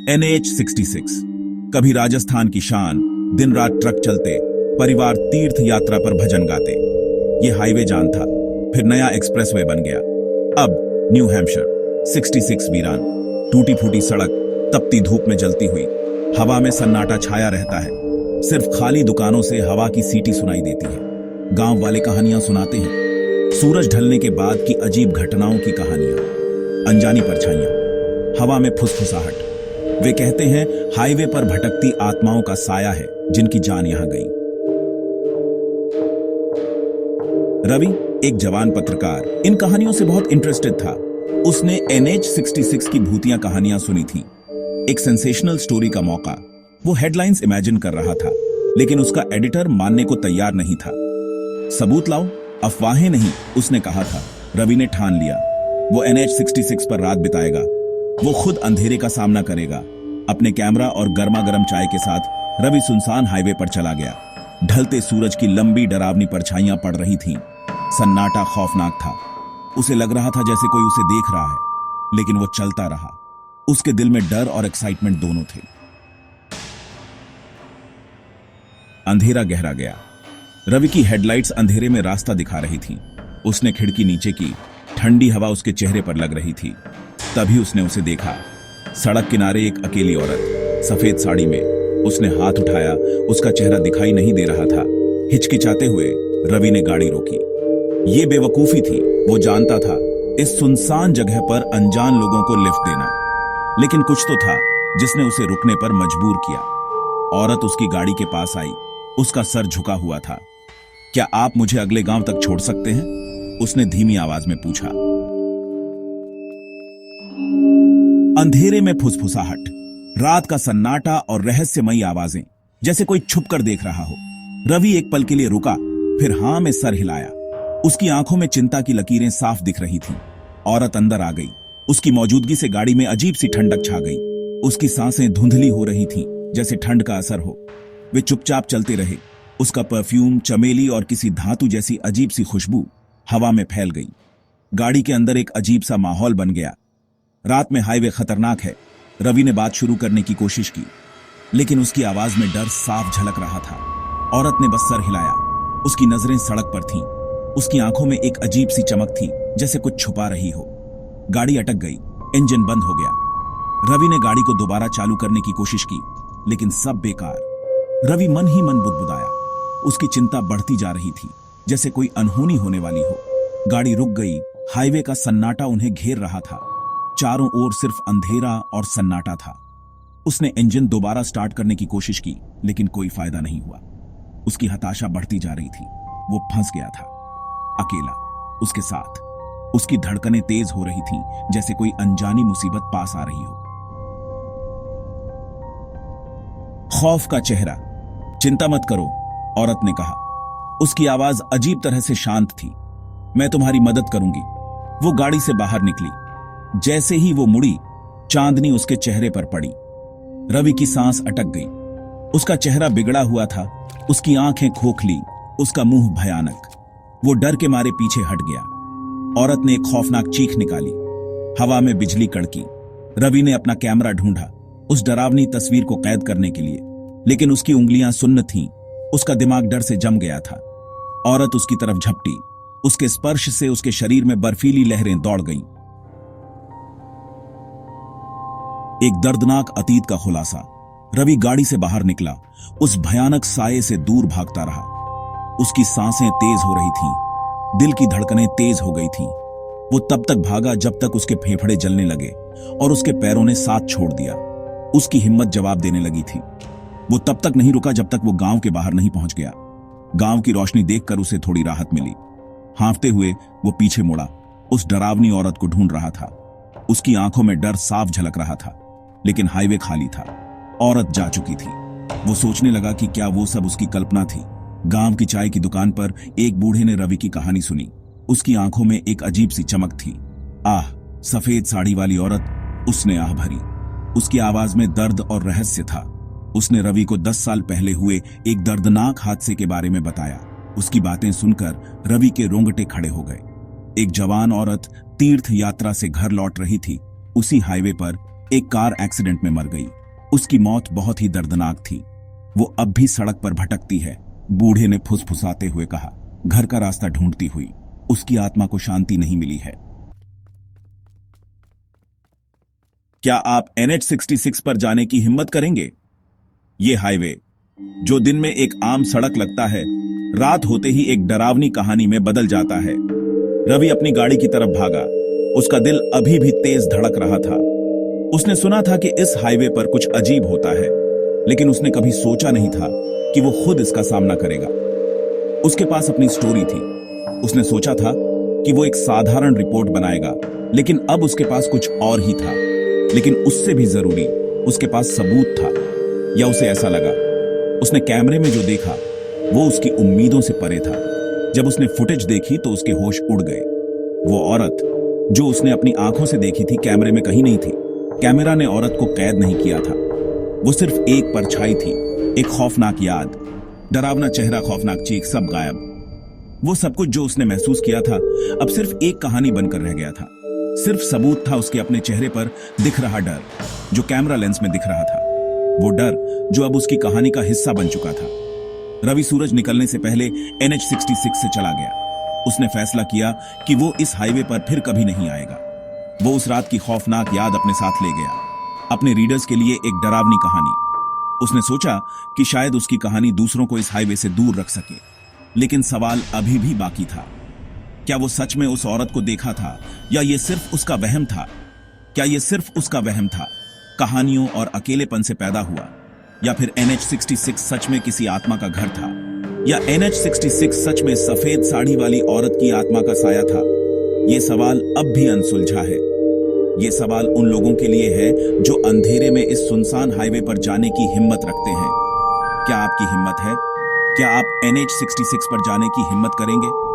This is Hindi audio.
NH-66 कभी राजस्थान की शान, दिन रात ट्रक चलते, परिवार तीर्थ यात्रा पर भजन गाते। ये हाईवे जान था, फिर नया एक्सप्रेसवे बन गया। अब न्यू हैम्पशायर 66 वीरान, टूटी फूटी सड़क, तपती धूप में जलती हुई, हवा में सन्नाटा छाया रहता है। सिर्फ खाली दुकानों से हवा की सीटी सुनाई देती है। गांव वाले कहानियां सुनाते हैं, सूरज ढलने के बाद की अजीब घटनाओं की कहानियां, अनजानी परछाइयां, हवा में फुसफुसाहट। वे कहते हैं हाईवे पर भटकती आत्माओं का साया है जिनकी जान यहां गई। रवि, एक जवान पत्रकार, इन कहानियों से बहुत इंटरेस्टेड था। उसने NH-66 की भूतिया कहानियां सुनी थी। एक सेंसेशनल स्टोरी का मौका। वो हेडलाइंस इमेजिन कर रहा था, लेकिन उसका एडिटर मानने को तैयार नहीं था। सबूत लाओ, अफवाहें नहीं, उसने कहा था। रवि ने ठान लिया, वो NH-66 पर रात बिताएगा। वो खुद अंधेरे का सामना करेगा। अपने कैमरा और गर्मा गर्म चाय के साथ रवि सुनसान हाईवे पर चला गया। ढलते सूरज की लंबी डरावनी परछाइयां पड़ रही थीं। सन्नाटा खौफनाक था। उसे लग रहा था जैसे कोई उसे देख रहा है, लेकिन वो चलता रहा। उसके दिल में डर और एक्साइटमेंट दोनों थे। अंधेरा गहरा गया। रवि की हेडलाइट्स अंधेरे में रास्ता दिखा रही थीं। उसने खिड़की नीचे की, ठंडी हवा उसके चेहरे पर लग रही थी। तभी उसने उसे देखा। सड़क किनारे एक अकेली औरत, सफेद साड़ी में। उसने हाथ उठाया, उसका चेहरा दिखाई नहीं दे रहा था। हिचकिचाते हुए रवि ने गाड़ी रोकी। ये बेवकूफी थी। वो जानता था इस सुनसान जगह पर अनजान लोगों को लिफ्ट देना, लेकिन कुछ तो था जिसने उसे रुकने पर मजबूर किया। औरत उसकी गाड़ी के पास आई। उसका सर झुका हुआ था। क्या आप मुझे अगले गांव तक छोड़ सकते हैं? उसने धीमी आवाज में पूछा। अंधेरे में फुसफुसाहट, रात का सन्नाटा और रहस्यमयी आवाजें, जैसे कोई छुपकर देख रहा हो। रवि एक पल के लिए रुका, फिर हां में सर हिलाया। उसकी आंखों में चिंता की लकीरें साफ दिख रही थीं। औरत अंदर आ गई। उसकी मौजूदगी से गाड़ी में अजीब सी ठंडक छा गई। उसकी सांसें धुंधली हो रही थीं, जैसे ठंड का असर हो। वे चुपचाप चलते रहे। उसका परफ्यूम, चमेली और किसी धातु जैसी अजीब सी खुशबू हवा में फैल गई। गाड़ी के अंदर एक अजीब सा माहौल बन गया। रात में हाईवे खतरनाक है। रवि ने बात शुरू करने की कोशिश की, लेकिन उसकी आवाज में डर साफ झलक रहा था। औरत ने बस सर हिलाया। उसकी नजरें सड़क पर थीं। उसकी आंखों में एक अजीब सी चमक थी, जैसे कुछ छुपा रही हो। गाड़ी अटक गई। इंजन बंद हो गया। रवि ने गाड़ी को दोबारा चालू करने की कोशिश की, लेकिन सब बेकार। रवि मन ही मन बुदबुदाया। उसकी चिंता बढ़ती जा रही थी, जैसे कोई अनहोनी होने वाली हो। गाड़ी रुक गई। हाईवे का सन्नाटा उन्हें घेर रहा था। चारों ओर सिर्फ अंधेरा और सन्नाटा था। उसने इंजन दोबारा स्टार्ट करने की कोशिश की, लेकिन कोई फायदा नहीं हुआ। उसकी हताशा बढ़ती जा रही थी। वो फंस गया था, अकेला, उसके साथ। उसकी धड़कनें तेज हो रही थीं, जैसे कोई अनजानी मुसीबत पास आ रही हो। खौफ का चेहरा। चिंता मत करो, औरत ने कहा। उसकी आवाज अजीब तरह से शांत थी। मैं तुम्हारी मदद करूंगी। वो गाड़ी से बाहर निकली। जैसे ही वो मुड़ी, चांदनी उसके चेहरे पर पड़ी। रवि की सांस अटक गई। उसका चेहरा बिगड़ा हुआ था, उसकी आंखें खोखली, उसका मुंह भयानक। वो डर के मारे पीछे हट गया। औरत ने एक खौफनाक चीख निकाली। हवा में बिजली कड़की। रवि ने अपना कैमरा ढूंढा, उस डरावनी तस्वीर को कैद करने के लिए, लेकिन उसकी उंगलियां सुन्न थीं। उसका दिमाग डर से जम गया था। औरत उसकी तरफ झपटी। उसके स्पर्श से उसके शरीर में बर्फीली लहरें दौड़ गईं। एक दर्दनाक अतीत का खुलासा। रवि गाड़ी से बाहर निकला, उस भयानक साये से दूर भागता रहा। उसकी सांसें तेज हो रही थीं, दिल की धड़कनें तेज हो गई थीं। वो तब तक भागा जब तक उसके फेफड़े जलने लगे और उसके पैरों ने साथ छोड़ दिया। उसकी हिम्मत जवाब देने लगी थी। वो तब तक नहीं रुका जब तक वो गांव के बाहर नहीं पहुंच गया। गांव की रोशनी देखकर उसे थोड़ी राहत मिली। हांफते हुए वो पीछे मुड़ा। उस डरावनी औरत को ढूंढ रहा था। उसकी आंखों में डर साफ झलक रहा था, लेकिन हाईवे खाली था। औरत जा चुकी थी। वो सोचने लगा कि क्या वो सब उसकी कल्पना थी। गांव की चाय की दुकान पर एक बूढ़े ने रवि की कहानी सुनी। उसकी आंखों में एक अजीब सी चमक थी। आह, सफेद साड़ी वाली औरत, उसने आह भरी। उसकी आवाज में दर्द और रहस्य था। उसने रवि को 10 साल पहले हुए एक दर्दनाक हादसे के बारे में बताया। उसकी बातें सुनकर रवि के रोंगटे खड़े हो गए। एक जवान औरत तीर्थ यात्रा से घर लौट रही थी। उसी हाईवे पर एक कार एक्सीडेंट में मर गई। उसकी मौत बहुत ही दर्दनाक थी। वो अब भी सड़क पर भटकती है, बूढ़े ने फुसफुसाते हुए कहा। घर का रास्ता ढूंढती हुई उसकी आत्मा को शांति नहीं मिली है। क्या आप NH66 पर जाने की हिम्मत करेंगे? ये हाईवे, जो दिन में एक आम सड़क लगता है, रात होते ही एक डरावनी कहानी में बदल जाता है। रवि अपनी गाड़ी की तरफ भागा। उसका दिल अभी भी तेज धड़क रहा था। उसने सुना था कि इस हाईवे पर कुछ अजीब होता है, लेकिन उसने कभी सोचा नहीं था कि वो खुद इसका सामना करेगा। उसके पास अपनी स्टोरी थी। उसने सोचा था कि वो एक साधारण रिपोर्ट बनाएगा, लेकिन अब उसके पास कुछ और ही था। लेकिन उससे भी जरूरी उसके पास सबूत था, या उसे ऐसा लगा। उसने कैमरे में जो देखा वो उसकी उम्मीदों से परे था। जब उसने फुटेज देखी तो उसके होश उड़ गए। वो औरत जो उसने अपनी आंखों से देखी थी कैमरे में कहीं नहीं थी। कैमरा ने औरत को कैद नहीं किया था। वो सिर्फ एक परछाई थी, एक खौफनाक याद, डरावना चेहरा, खौफनाक चीख, सब गायब। वो सब कुछ जो उसने महसूस किया था अब सिर्फ एक कहानी बनकर रह गया था। सिर्फ सबूत था उसके अपने चेहरे पर दिख रहा डर, जो कैमरा लेंस में दिख रहा था। वो डर जो अब उसकी कहानी का हिस्सा बन चुका था। रवि सूरज निकलने से पहले NH66 से चला गया। उसने फैसला किया कि वो इस हाईवे पर फिर कभी नहीं आएगा। वो उस रात की खौफनाक याद अपने साथ ले गया, अपने रीडर्स के लिए एक डरावनी कहानी। उसने सोचा कि शायद उसकी कहानी दूसरों को इस हाईवे से दूर रख सके। लेकिन सवाल अभी भी बाकी था। क्या वो सच में उस औरत को देखा था, या ये सिर्फ उसका वहम था? क्या ये सिर्फ उसका वहम था, कहानियों और अकेलेपन से पैदा हुआ? या फिर NH66 सच में किसी आत्मा का घर था? या NH66 सच में सफेद साड़ी वाली औरत की आत्मा का साया था? ये सवाल अब भी अनसुलझा है। ये सवाल उन लोगों के लिए है जो अंधेरे में इस सुनसान हाईवे पर जाने की हिम्मत रखते हैं। क्या आपकी हिम्मत है? क्या आप NH66 पर जाने की हिम्मत करेंगे?